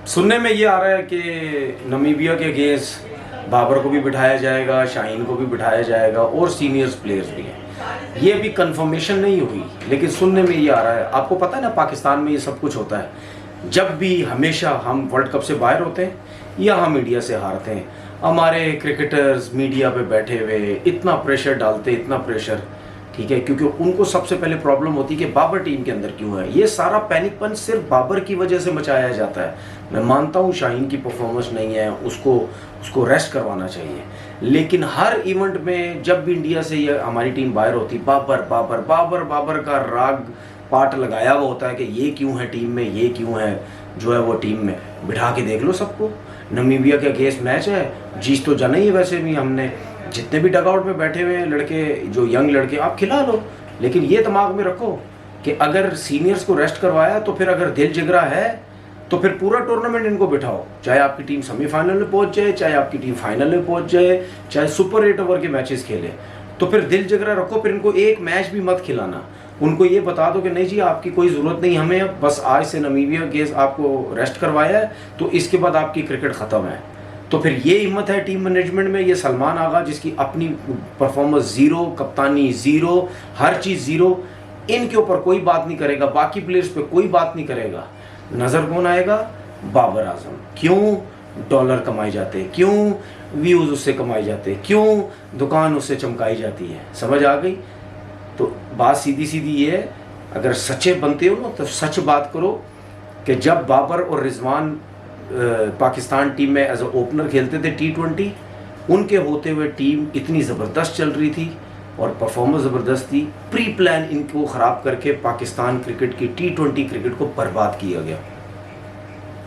सुनने में ये आ रहा है कि नमीबिया के अगेंस्ट बाबर को भी बिठाया जाएगा, शाहीन को भी बिठाया जाएगा और सीनियर्स प्लेयर्स भी हैं। ये अभी कंफर्मेशन नहीं हुई, लेकिन सुनने में ये आ रहा है। आपको पता है ना, पाकिस्तान में ये सब कुछ होता है। जब भी हमेशा हम वर्ल्ड कप से बाहर होते हैं या हम इंडिया से हारते हैं, हमारे क्रिकेटर्स मीडिया पे बैठे हुए इतना प्रेशर डालते, इतना प्रेशर, ठीक है, क्योंकि उनको सबसे पहले प्रॉब्लम होती है कि बाबर टीम के अंदर क्यों है। ये सारा पैनिकपन सिर्फ बाबर की वजह से मचाया जाता है। मैं मानता हूँ शाहीन की परफॉर्मेंस नहीं है, उसको रेस्ट करवाना चाहिए, लेकिन हर इवेंट में जब भी इंडिया से ये हमारी टीम बाहर होती, बाबर बाबर बाबर बाबर का राग पाठ लगाया हुआ होता है कि ये क्यों है टीम में, ये क्यों है जो है वो टीम में। बिठा के देख लो सबको। नमीबिया के अगेंस्ट मैच है, जीत तो जाना ही है। वैसे भी हमने जितने भी डगआउट में बैठे हुए हैं लड़के, जो यंग लड़के, आप खिला लो, लेकिन ये दिमाग में रखो कि अगर सीनियर्स को रेस्ट करवाया तो फिर अगर दिल जिगरा है तो फिर पूरा टूर्नामेंट इनको बिठाओ। चाहे आपकी टीम सेमीफाइनल में पहुंच जाए, चाहे आपकी टीम फाइनल में पहुंच जाए, चाहे सुपर 8 ओवर के मैचेस खेले, तो फिर दिल जिगरा रखो। फिर इनको एक मैच भी मत खिलाना। उनको ये बता दो कि नहीं जी, आपकी कोई ज़रूरत नहीं, हमें बस आज से नमीबिया के आपको रेस्ट करवाया है, तो इसके बाद आपकी क्रिकेट ख़त्म है। तो फिर ये हिम्मत है टीम मैनेजमेंट में। ये सलमान आगा जिसकी अपनी परफॉर्मेंस ज़ीरो, कप्तानी ज़ीरो, हर चीज़ ज़ीरो, इनके ऊपर कोई बात नहीं करेगा, बाकी प्लेयर्स पे कोई बात नहीं करेगा। नज़र कौन आएगा? बाबर आजम। क्यों? डॉलर कमाए जाते हैं, क्यों व्यूज़ उससे कमाए जाते हैं, क्यों दुकान उससे चमकाई जाती है। समझ आ गई? तो बात सीधी सीधी ये है, अगर सच्चे बनते हो ना तो सच बात करो कि जब बाबर और रिजवान पाकिस्तान टीम में एज ए ओपनर खेलते थे T20, उनके होते हुए टीम इतनी ज़बरदस्त चल रही थी और परफॉर्मेंस ज़बरदस्त थी। प्री प्लान इनको ख़राब करके पाकिस्तान क्रिकेट की T20 क्रिकेट को बर्बाद किया गया।